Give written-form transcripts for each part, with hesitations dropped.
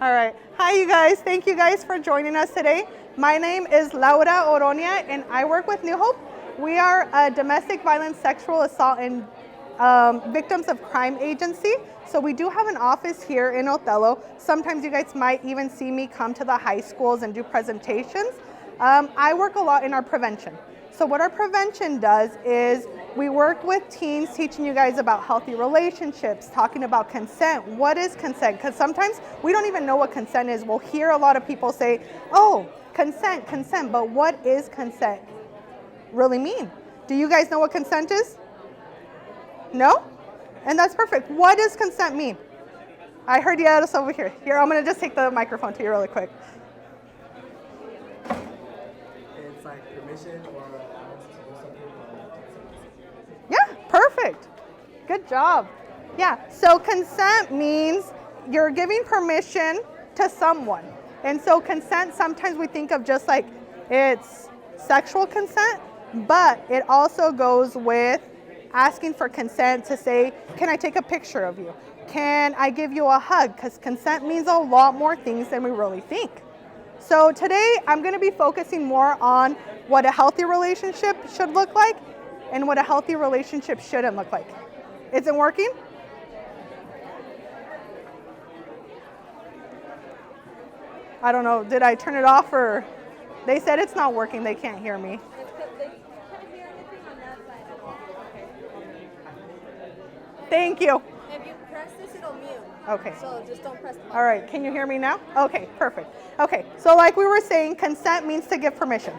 All right. Hi, you guys. Thank you guys for joining us today. My name is Laura Oronia, and I work with New Hope. We are a domestic violence, sexual assault, and victims of crime agency. So we do have an office here in Othello. Sometimes you guys might even see me come to the high schools and do presentations. I work a lot in our prevention. So what our prevention does is we work with teens teaching you guys about healthy relationships, talking about consent. What is consent? Because sometimes we don't even know what consent is. We'll hear a lot of people say, oh, consent, consent, but what is consent really mean? Do you guys know what consent is? No? And that's perfect. What does consent mean? I heard yes over here. Here, I'm gonna just take the microphone to you really quick. It's like permission or Yeah, perfect. Good job. Yeah, so consent means you're giving permission to someone. And so consent, sometimes we think of just like it's sexual consent, but it also goes with asking for consent to say, can I take a picture of you? Can I give you a hug? Because consent means a lot more things than we really think. So today I'm going to be focusing more on what a healthy relationship should look like and what a healthy relationship shouldn't look like. Is it working? I don't know, did I turn it off or? They said it's not working, they can't hear me. Thank you. If you press this, it'll mute. Okay. So just don't press the button. All right, can you hear me now? Okay, perfect. Okay, so like we were saying, consent means to give permission.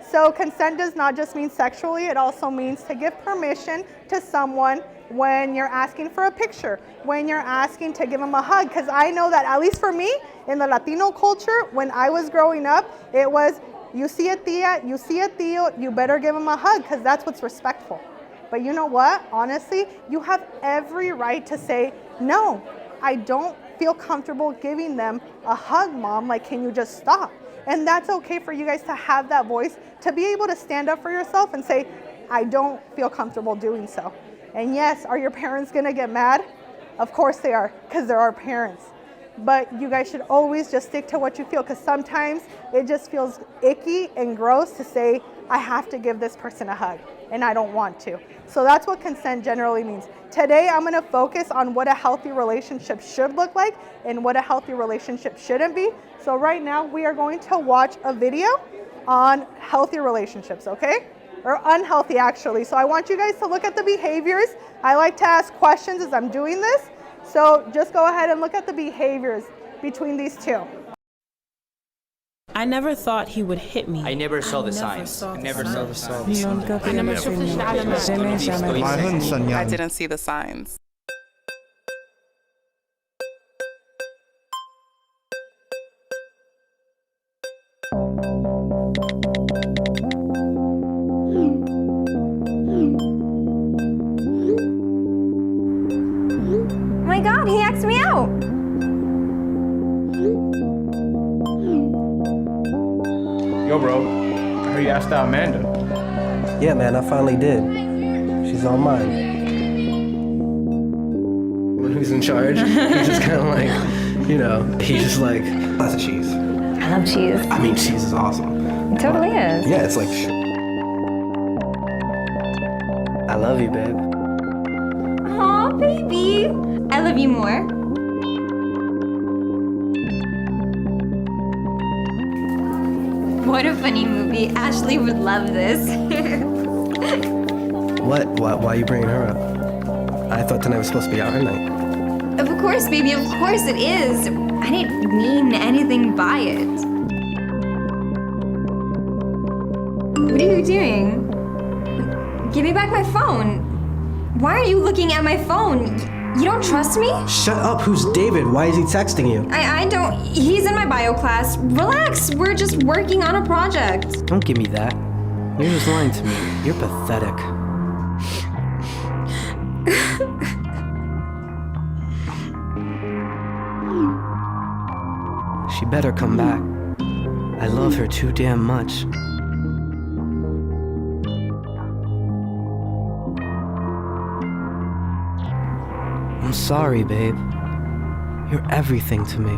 So consent does not just mean sexually, it also means to give permission to someone when you're asking for a picture, when you're asking to give them a hug. Because I know that, at least for me, in the Latino culture, when I was growing up, it was, you see a tia, you see a tío, you better give them a hug, because that's what's respectful. But you know what? Honestly, you have every right to say, no, I don't feel comfortable giving them a hug, Mom. Like, can you just stop? And that's okay for you guys to have that voice, to be able to stand up for yourself and say, I don't feel comfortable doing so. And yes, are your parents gonna get mad? Of course they are, because they're our parents. But you guys should always just stick to what you feel, because sometimes it just feels icky and gross to say, I have to give this person a hug, and I don't want to. So that's what consent generally means. Today, I'm gonna focus on what a healthy relationship should look like and what a healthy relationship shouldn't be. So right now, we are going to watch a video on healthy relationships, okay? Or unhealthy, actually. So I want you guys to look at the behaviors. I like to ask questions as I'm doing this. So just go ahead and look at the behaviors between these two. I never thought he would hit me. I never saw the signs. I never saw the signs. I didn't see the signs. Oh my God, he asked me out. Yo, bro, I heard you asked out Amanda. Yeah, man, I finally did. She's all mine. Who's in charge? He's just kind of like, you know, he's just like, lots of cheese. I love cheese. I mean, cheese is awesome. It totally is. Yeah, it's like, I love you, babe. Aw, baby. I love you more. What a funny movie. Ashley would love this. What? Why are you bringing her up? I thought tonight was supposed to be our night. Of course, baby, of course it is. I didn't mean anything by it. What are you doing? Give me back my phone. Why are you looking at my phone? You don't trust me? Shut up, who's David? Why is he texting you? I don't. He's in my bio class. Relax, we're just working on a project. Don't give me that. You're just lying to me. You're pathetic. She better come back. I love her too damn much. I'm sorry, babe. You're everything to me.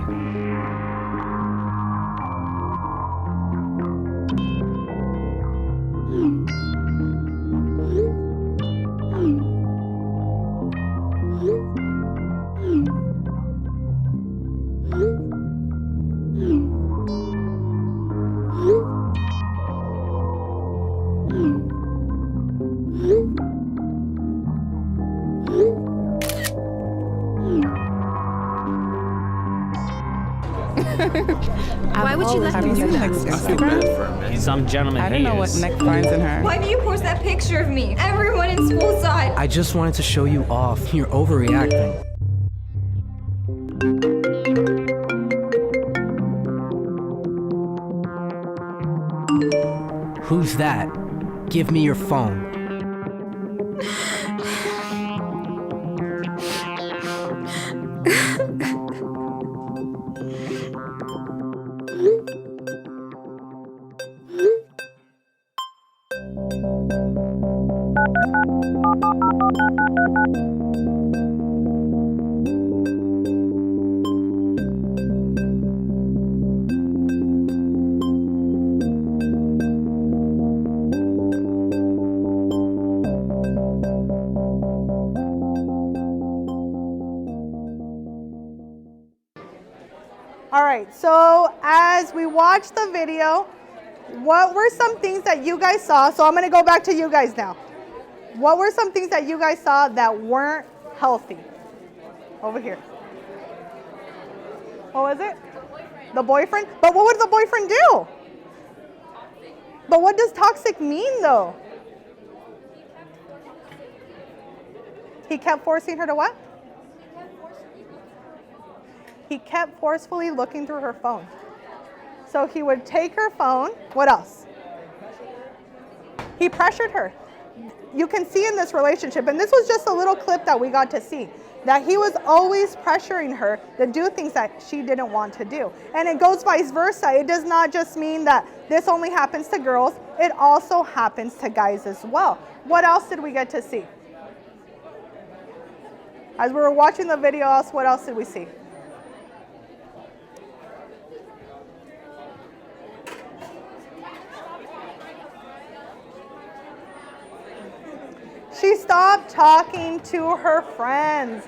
Why would she let him do that? I feel bad for her, man. Some gentleman I don't know what Nick finds in her. Why do you post that picture of me? Everyone in school saw it. I just wanted to show you off. You're overreacting. Who's that? Give me your phone. All right, so as we watched the video, what were some things that you guys saw? So I'm gonna go back to you guys now. What were some things that you guys saw that weren't healthy? Over here. What was it? The boyfriend? But what would the boyfriend do? But what does toxic mean though? He kept forcing her to what? He kept forcefully looking through her phone. So he would take her phone. What else? He pressured her. You can see in this relationship, and this was just a little clip that we got to see, that he was always pressuring her to do things that she didn't want to do. And it goes vice versa. It does not just mean that this only happens to girls. It also happens to guys as well. What else did we get to see? As we were watching the video, what else did we see? She stopped talking to her friends.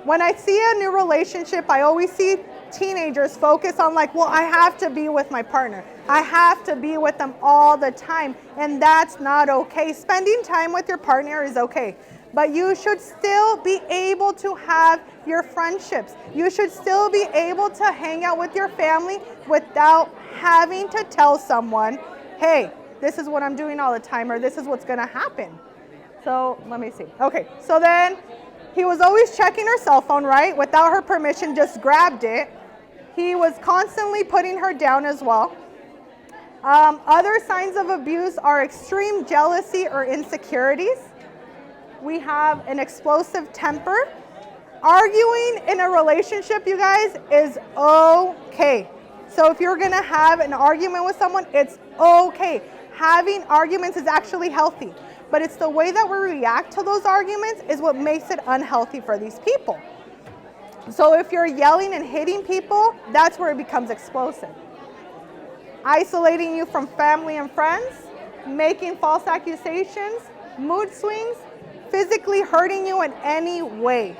When I see a new relationship, I always see teenagers focus on like, well, I have to be with my partner. I have to be with them all the time. And that's not okay. Spending time with your partner is okay. But you should still be able to have your friendships. You should still be able to hang out with your family without having to tell someone, hey, this is what I'm doing all the time, or this is what's gonna happen. So let me see. Okay, so then he was always checking her cell phone, right? Without her permission, just grabbed it. He was constantly putting her down as well. Other signs of abuse are extreme jealousy or insecurities. We have an explosive temper. Arguing in a relationship, you guys, is okay. So if you're gonna have an argument with someone, it's okay. Having arguments is actually healthy. But it's the way that we react to those arguments is what makes it unhealthy for these people. So if you're yelling and hitting people, that's where it becomes explosive. Isolating you from family and friends, making false accusations, mood swings, physically hurting you in any way.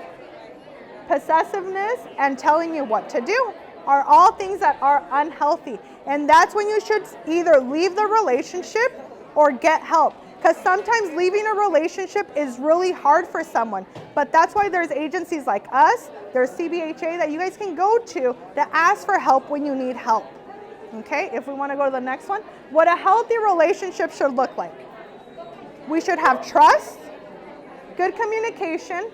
Possessiveness and telling you what to do are all things that are unhealthy. And that's when you should either leave the relationship or get help. Because sometimes leaving a relationship is really hard for someone. But that's why there's agencies like us, there's CBHA that you guys can go to ask for help when you need help. Okay, if we want to go to the next one. What a healthy relationship should look like. We should have trust, good communication,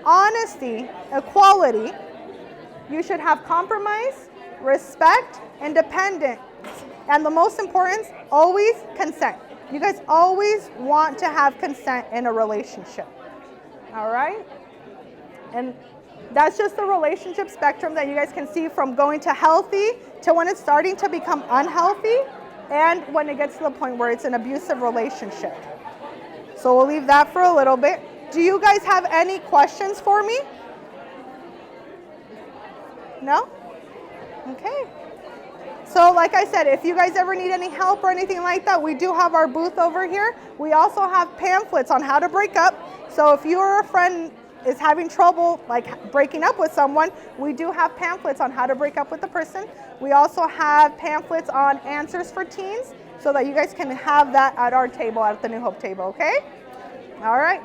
honesty, equality. You should have compromise, respect, independence. And the most important, always consent. You guys always want to have consent in a relationship, all right? And that's just the relationship spectrum that you guys can see from going to healthy to when it's starting to become unhealthy and when it gets to the point where it's an abusive relationship. So we'll leave that for a little bit. Do you guys have any questions for me? No? Okay. So like I said, if you guys ever need any help or anything like that, we do have our booth over here. We also have pamphlets on how to break up. So if you're a friend is having trouble like breaking up with someone, we do have pamphlets on how to break up with the person. We also have pamphlets on answers for teens so that you guys can have that at our table, at the New Hope table, okay? All right.